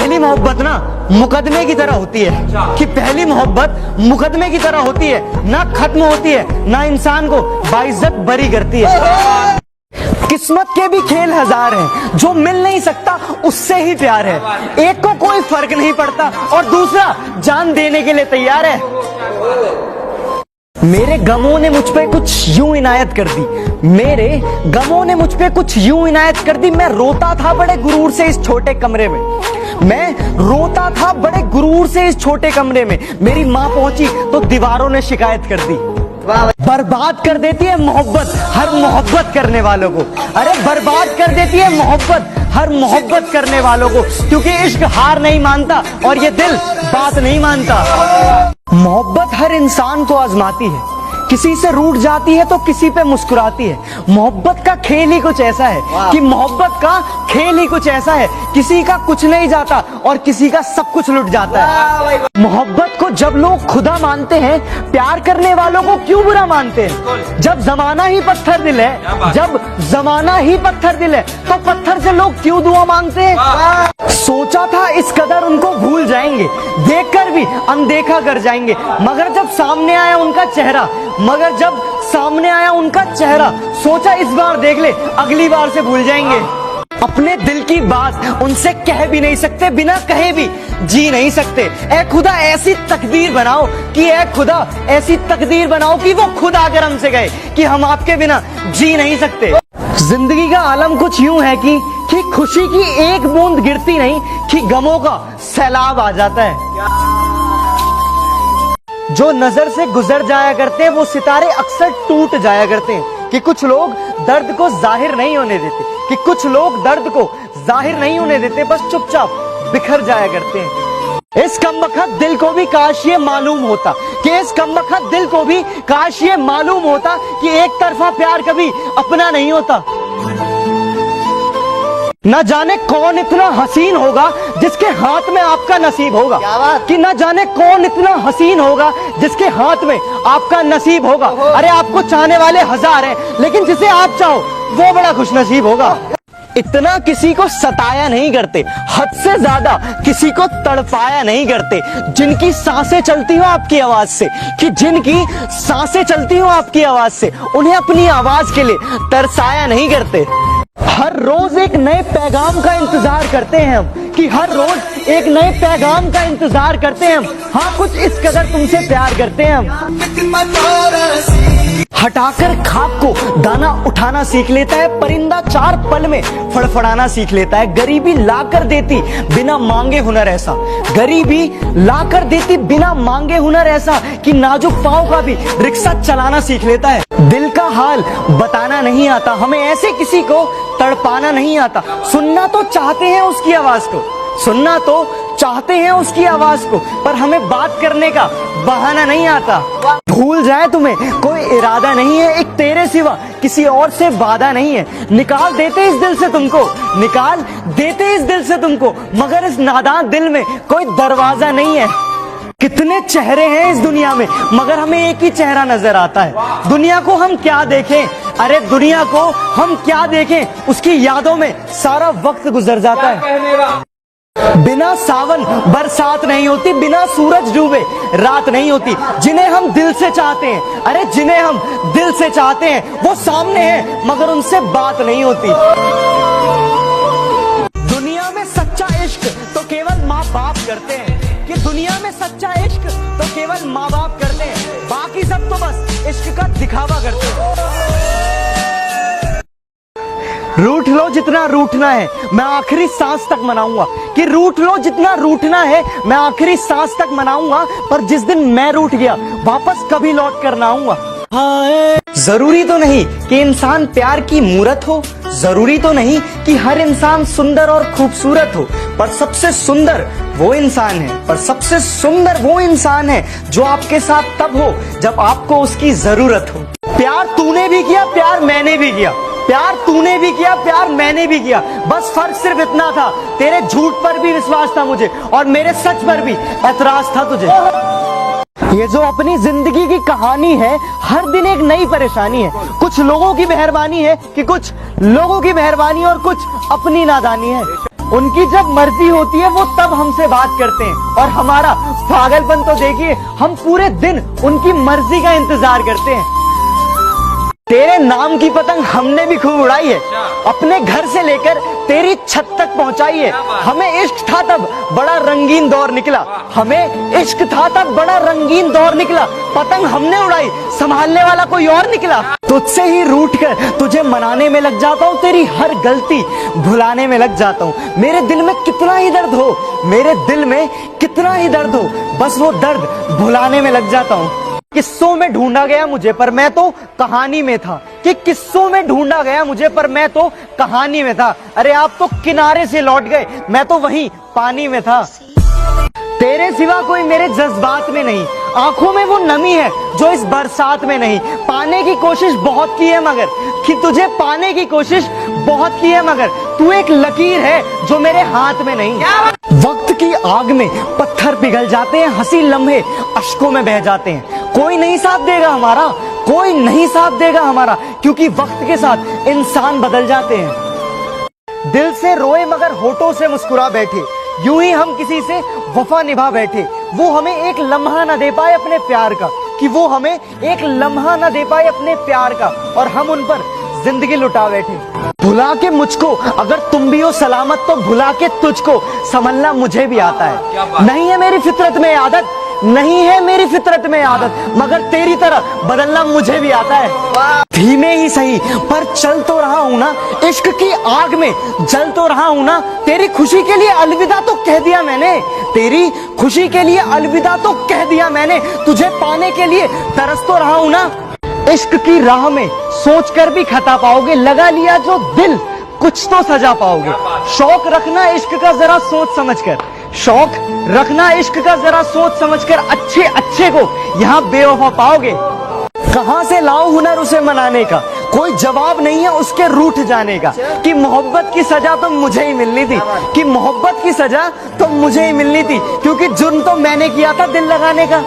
पहली मोहब्बत ना मुकदमे की तरह होती है, कि पहली मोहब्बत मुकदमे की तरह होती है, ना खत्म होती है, ना इंसान को बाइज्जत बरी करती है। किस्मत के भी खेल हजार हैं, जो मिल नहीं सकता उससे ही प्यार है। एक को कोई फर्क नहीं पड़ता और दूसरा जान देने के लिए तैयार है। मेरे गमों ने मुझ पे कुछ यूं इनायत कर दी, मेरे गमों ने मुझ पे कुछ यूं इनायत कर दी। मैं रोता था बड़े गुरूर से इस छोटे कमरे में, मैं रोता था बड़े गुरूर से इस छोटे कमरे में। मेरी माँ पहुंची तो दीवारों ने शिकायत कर दी। बर्बाद कर देती है मोहब्बत हर मोहब्बत करने वालों को। अरे बर्बाद कर देती है मोहब्बत हर मोहब्बत करने वालों को, क्योंकि इश्क हार नहीं मानता और ये दिल बात नहीं मानता। मोहब्बत हर इंसान को आजमाती है, किसी से रूठ जाती है तो किसी पे मुस्कुराती है। मोहब्बत का खेल ही कुछ ऐसा है कि मोहब्बत का खेल ही कुछ ऐसा है, किसी का कुछ नहीं जाता और किसी का सब कुछ लुट जाता है। मोहब्बत को जब लोग खुदा मानते हैं, प्यार करने वालों को क्यों बुरा मानते हैं? जब जमाना ही पत्थर दिल है, जब जमाना ही पत्थर दिल है, तो पत्थर से लोग क्यों दुआ मांगते हैं? सोचा था इस कदर उनको भूल जाएंगे, देखकर भी अनदेखा कर जाएंगे, मगर जब सामने आया उनका चेहरा, मगर जब सामने आया उनका चेहरा, सोचा इस बार देख ले, अगली बार से भूल जाएंगे। अपने दिल की बात उनसे कह भी नहीं सकते, बिना कहे भी जी नहीं सकते। ऐ खुदा ऐसी तकदीर बनाओ कि ऐ खुदा ऐसी तकदीर बनाओ कि वो खुद आकर हमसे गए कि हम आपके बिना जी नहीं सकते। जिंदगी का आलम कुछ यूं है कि खुशी की एक बूंद गिरती नहीं, कि गमों का सैलाब आ जाता है। जो नजर से गुजर जाया करते हैं वो सितारे अक्सर टूट जाया करते हैं, कि कुछ लोग दर्द को जाहिर नहीं होने देते, कि कुछ लोग दर्द को जाहिर नहीं होने देते, बस चुपचाप बिखर जाया करते हैं। इस कमबख्त दिल को भी काश ये मालूम होता, कि इस कमबख्त दिल को भी काश ये मालूम होता कि एक तरफा प्यार कभी अपना नहीं होता। न जाने कौन इतना हसीन होगा जिसके हाथ में आपका नसीब होगा, कि न जाने कौन इतना हसीन होगा जिसके हाथ में आपका नसीब होगा। अरे आपको चाहने वाले हजार हैं, लेकिन जिसे आप चाहो वो बड़ा खुशनसीब होगा। इतना किसी को सताया नहीं करते, हद से ज्यादा किसी को तड़पाया नहीं करते। जिनकी सांसें चलती हो आपकी आवाज से, कि जिनकी सांसें चलती हो आपकी आवाज से, उन्हें अपनी आवाज के लिए तरसाया नहीं करते। हर रोज एक नए पैगाम का इंतजार करते हैं हम, कि हर रोज एक नए पैगाम का इंतजार करते हैं हम। हाँ, कुछ इस कदर तुमसे प्यार करते हैं हम। हटाकर खाक को दाना उठाना सीख लेता है परिंदा, चार पल में फड़फड़ाना सीख लेता है। गरीबी लाकर देती बिना मांगे हुनर ऐसा, गरीबी लाकर देती बिना मांगे हुनर ऐसा, कि नाजुक पांव का भी रिक्शा चलाना सीख लेता है। दिल का हाल बताना नहीं आता, हमें ऐसे किसी को तड़पाना नहीं आता। सुनना तो चाहते हैं उसकी आवाज को, सुनना तो चाहते हैं उसकी आवाज को, पर हमें बात करने का बहाना नहीं आता। भूल जाए तुम्हें कोई इरादा नहीं है, एक तेरे सिवा किसी और से वादा नहीं है। निकाल देते इस दिल से तुमको, निकाल देते इस दिल से तुमको, मगर इस नादान दिल में कोई दरवाजा नहीं है। कितने चेहरे हैं इस दुनिया में, मगर हमें एक ही चेहरा नजर आता है। दुनिया को हम क्या देखें, अरे दुनिया को हम क्या देखें, उसकी यादों में सारा वक्त गुजर जाता है। बिना सावन बरसात नहीं होती, बिना सूरज डूबे रात नहीं होती। जिन्हें हम दिल से चाहते हैं, अरे जिन्हें हम दिल से चाहते हैं, वो सामने हैं मगर उनसे बात नहीं होती। दुनिया में सच्चा इश्क तो केवल माँ बाप करते हैं, कि दुनिया में सच्चा इश्क तो केवल माँ बाप करते हैं, बाकी सब तो बस इश्क का दिखावा करते हैं। रूठ लो जितना रूठना है, मैं आखिरी सांस तक मनाऊंगा, कि रूठ लो जितना रूठना है, मैं आखिरी सांस तक मनाऊंगा, पर जिस दिन मैं रूठ गया वापस कभी लौट कर ना आऊंगा। जरूरी तो नहीं कि इंसान प्यार की मूरत हो, जरूरी तो नहीं कि हर इंसान सुंदर और खूबसूरत हो, पर सबसे सुंदर वो इंसान है, पर सबसे सुंदर वो इंसान है जो आपके साथ तब हो जब आपको उसकी जरूरत हो। प्यार तूने भी किया, प्यार मैंने भी किया, प्यार तूने भी किया, प्यार मैंने भी किया, बस फर्क सिर्फ इतना था, तेरे झूठ पर भी विश्वास था मुझे और मेरे सच पर भी ऐतराज था तुझे। ये जो अपनी जिंदगी की कहानी है, हर दिन एक नई परेशानी है। कुछ लोगों की मेहरबानी है, कि कुछ लोगों की मेहरबानी और कुछ अपनी नादानी है। उनकी जब मर्जी होती है वो तब हमसे बात करते हैं, और हमारा पागलपन तो देखिए, हम पूरे दिन उनकी मर्जी का इंतजार करते हैं। तेरे नाम की पतंग हमने भी खूब उड़ाई है, अपने घर से लेकर तेरी छत तक पहुंचाई है। हमें इश्क था तब बड़ा रंगीन दौर निकला, हमें इश्क था तब बड़ा रंगीन दौर निकला। पतंग हमने उड़ाई, संभालने वाला कोई और निकला। तुझसे ही रूठ कर तुझे मनाने में लग जाता हूँ, तेरी हर गलती भुलाने में लग जाता हूँ। मेरे दिल में कितना ही दर्द हो, मेरे दिल में कितना ही दर्द हो, बस वो दर्द भुलाने में लग जाता हूँ। किस्सों में ढूंढा गया मुझे पर मैं तो कहानी में था, कि किस्सों में ढूंढा गया मुझे पर मैं तो कहानी में था। अरे आप तो किनारे से लौट गए, मैं तो वहीं पानी में था। तेरे सिवा कोई मेरे जज्बात में नहीं, आंखों में वो नमी है जो इस बरसात में नहीं। पाने की कोशिश बहुत की है मगर, कि तुझे पाने की कोशिश बहुत की है मगर तू एक लकीर है जो मेरे हाथ में नहीं। वक्त की आग में पत्थर पिघल जाते हैं, हंसी लम्हे अश्कों में बह जाते हैं। कोई नहीं साथ देगा हमारा, कोई नहीं साथ देगा हमारा, क्योंकि वक्त के साथ इंसान बदल जाते हैं। दिल से रोए मगर होठों से मुस्कुरा बैठे, यूं ही हम किसी से वफा निभा बैठे। वो हमें एक लम्हा न दे पाए अपने प्यार का, कि वो हमें एक लम्हा न दे पाए अपने प्यार का, और हम उन पर जिंदगी लुटा बैठे। भुला के मुझको अगर तुम भी हो सलामत, तो भुला के तुझको संभलना मुझे भी आता है। नहीं है मेरी फितरत में आदत, नहीं है मेरी फितरत में आदत, मगर तेरी तरह बदलना मुझे भी आता है। धीमे ही सही पर चल तो रहा हूं ना, इश्क की आग में जल तो रहा हूं ना। तेरी खुशी के लिए अलविदा तो कह दिया मैंने, तेरी खुशी के लिए अलविदा तो कह दिया मैंने। तुझे पाने के लिए तरस तो रहा हूं ना। इश्क की राह में सोच कर भी खता पाओगे, लगा लिया जो दिल कुछ तो सजा पाओगे। शौक रखना इश्क का जरा सोच समझ कर, शौक रखना इश्क का जरा सोच समझकर, अच्छे अच्छे को यहाँ बेवफा पाओगे। कहां से लाऊं हुनर उसे मनाने का, कोई जवाब नहीं है उसके रूठ जाने का, कि मोहब्बत की सजा तो मुझे ही मिलनी थी, कि मोहब्बत की सजा तो मुझे ही मिलनी थी, क्योंकि जुर्म तो मैंने किया था दिल लगाने का।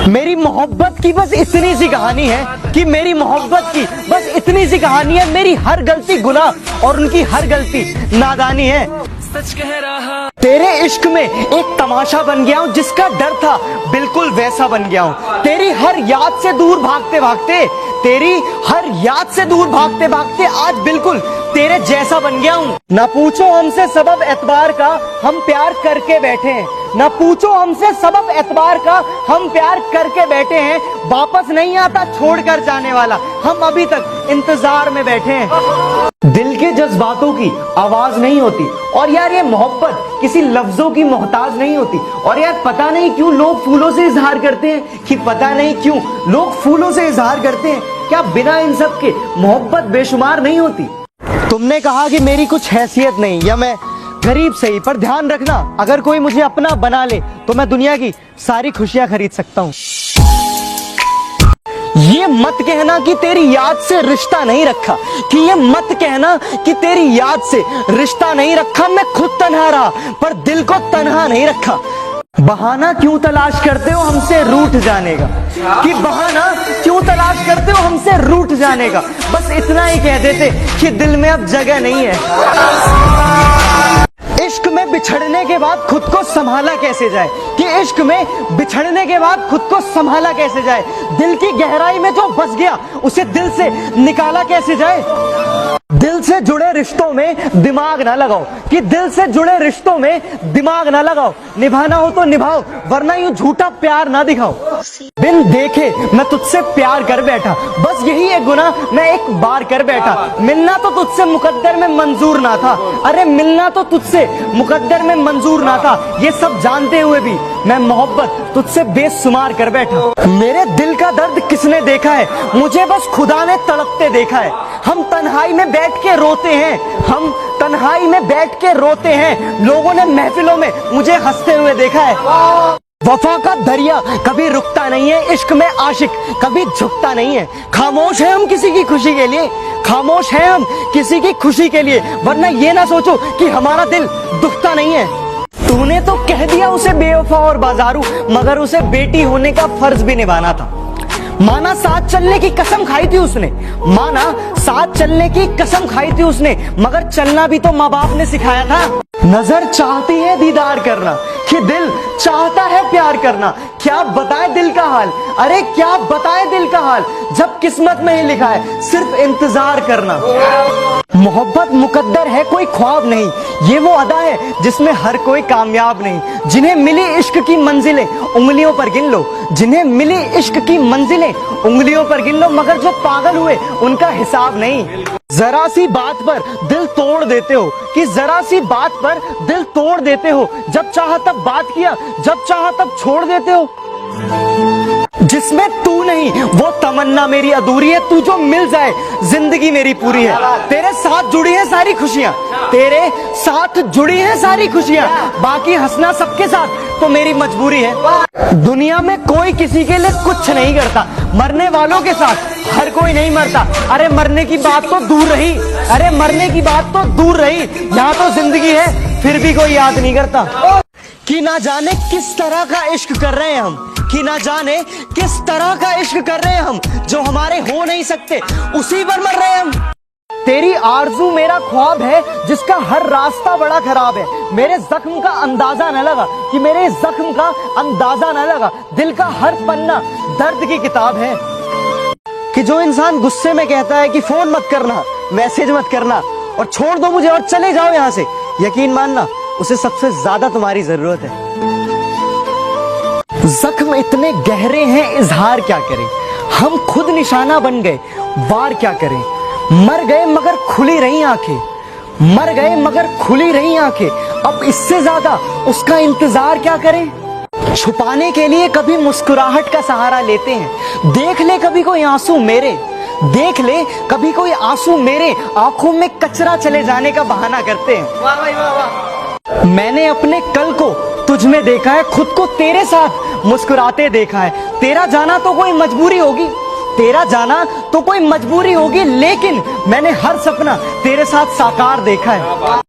मेरी मोहब्बत की बस इतनी सी कहानी है, कि मेरी मोहब्बत की बस इतनी सी कहानी है। मेरी हर गलती गुनाह और उनकी हर गलती नादानी है। सच कह रहा तेरे इश्क में एक तमाशा बन गया हूँ, जिसका डर था बिल्कुल वैसा बन गया हूँ। तेरी हर याद से दूर भागते भागते, तेरी हर याद से दूर भागते भागते आज बिल्कुल तेरे जैसा बन गया हूँ। ना पूछो हमसे सबब एतबार का, हम प्यार करके बैठे हैं। ना पूछो हमसे सबब एतबार का, हम प्यार करके बैठे हैं। वापस नहीं आता छोड़कर जाने वाला, हम अभी तक इंतजार में बैठे हैं। दिल के जज्बातों की आवाज नहीं होती, और यार ये मोहब्बत किसी लफ्जों की मोहताज नहीं होती। और यार पता नहीं क्यों लोग फूलों से इजहार करते हैं, कि पता नहीं क्यों लोग फूलों से इजहार करते हैं। क्या बिना इन सब के मोहब्बत बेशुमार नहीं होती? तुमने कहा कि मेरी कुछ हैसियत नहीं, या मैं गरीब सही, पर ध्यान रखना अगर कोई मुझे अपना बना ले तो मैं दुनिया की सारी खुशियां खरीद सकता हूँ। ये मत कहना कि तेरी याद से रिश्ता नहीं रखा, कि ये मत कहना कि तेरी याद से रिश्ता नहीं रखा। मैं खुद तन्हा रहा पर दिल को तन्हा नहीं रखा। बहाना क्यों तलाश करते हो हमसे रूठ जाने का, कि बहाना क्यों तलाश करते हो हमसे रूठ जाने का। बस इतना ही कह देते कि दिल में अब जगह नहीं है। इश्क में बिछड़ने के बाद खुद को संभाला कैसे जाए, कि इश्क में बिछड़ने के बाद खुद को संभाला कैसे जाए। दिल की गहराई में जो बस गया उसे दिल से निकाला कैसे जाए। दिल से जुड़े रिश्तों में दिमाग ना लगाओ, कि दिल से जुड़े रिश्तों में दिमाग ना लगाओ। निभाना हो तो निभाओ, वरना यूं झूठा प्यार ना दिखाओ। बिन देखे मैं तुझसे प्यार कर बैठा, बस यही एक गुनाह मैं एक बार कर बैठा। मिलना तो तुझसे मुकद्दर में मंजूर ना था, अरे मिलना तो तुझसे मुकद्दर में मंजूर ना था। ये सब जानते हुए भी मैं मोहब्बत तुझसे बेशुमार कर बैठा। मेरे दिल का दर्द किसने देखा है, मुझे बस खुदा ने तड़पते देखा है। हम तन्हाई में बैठ के रोते हैं, हम तन्हाई में बैठ के रोते हैं। लोगों ने महफिलों में मुझे हंसते हुए देखा है। वफा का दरिया कभी रुकता नहीं है, इश्क में आशिक कभी झुकता नहीं है। खामोश है हम किसी की खुशी के लिए, खामोश है हम किसी की खुशी के लिए, वरना ये ना सोचो कि हमारा दिल दुखता नहीं है। तूने तो कह दिया उसे बेवफा और बाजारू, मगर उसे बेटी होने का फर्ज भी निभाना था। माना साथ चलने की कसम खाई थी उसने, माना साथ चलने की कसम खाई थी उसने, मगर चलना भी तो माँ बाप ने सिखाया था। नजर चाहती है दीदार करना, कि दिल चाहता है प्यार करना। क्या बताए दिल का हाल, अरे क्या बताए दिल का हाल, जब किस्मत में ही लिखा है सिर्फ इंतजार करना। मोहब्बत मुकद्दर है, कोई ख्वाब नहीं। ये वो अदा है जिसमें हर कोई कामयाब नहीं। जिन्हें मिली इश्क की मंजिलें उंगलियों पर गिन लो, जिन्हें मिली इश्क की मंजिलें उंगलियों पर गिन लो, मगर जो पागल हुए उनका हिसाब नहीं। जरा सी बात पर दिल तोड़ देते हो, कि जरा सी बात पर दिल तोड़ देते हो। जब चाहा तब बात किया, जब चाहा तब छोड़ देते हो। जिसमें तू नहीं वो तमन्ना मेरी अधूरी है। तू जो मिल जाए जिंदगी मेरी पूरी है। तेरे साथ जुड़ी है सारी खुशियां, तेरे साथ जुड़ी है सारी खुशियां। बाकी हंसना सबके साथ तो मेरी मजबूरी है। दुनिया में कोई किसी के लिए कुछ नहीं करता, मरने वालों के साथ हर कोई नहीं मरता। अरे मरने की बात तो दूर रही, अरे मरने की बात तो दूर रही, यहाँ तो जिंदगी है फिर भी कोई याद नहीं करता। कि ना जाने किस तरह का इश्क कर रहे हैं हम, कि ना जाने किस तरह का इश्क कर रहे हैं हम, जो हमारे हो नहीं सकते उसी पर मर रहे हैं हम। तेरी आरज़ू मेरा ख्वाब है जिसका हर रास्ता बड़ा खराब है। मेरे जख्म का अंदाजा न लगा, कि मेरे जख्म का अंदाजा न लगा। दिल का हर पन्ना दर्द की किताब है। कि जो इंसान गुस्से में कहता है कि फोन मत करना, मैसेज मत करना और छोड़ दो मुझे और चले जाओ यहां से, यकीन मानना उसे सबसे ज्यादा तुम्हारी जरूरत है। जख्म इतने गहरे हैं, इजहार क्या करें, हम खुद निशाना बन गए, वार क्या करें। मर गए मगर खुली रही आंखें, मर गए मगर खुली रही आंखें। अब इससे ज्यादा उसका इंतजार क्या करें। छुपाने के लिए कभी मुस्कुराहट का सहारा लेते हैं। देख ले कभी कोई आंसू मेरे, देख ले कभी कोई आंसू मेरे, आंखों में कचरा चले जाने का बहाना करते हैं। वाह भाई वाह वाह। मैंने अपने कल को तुझ में देखा है, खुद को तेरे साथ मुस्कुराते देखा है। तेरा जाना तो कोई मजबूरी होगी, तेरा जाना तो कोई मजबूरी होगी, लेकिन मैंने हर सपना तेरे साथ साकार देखा है।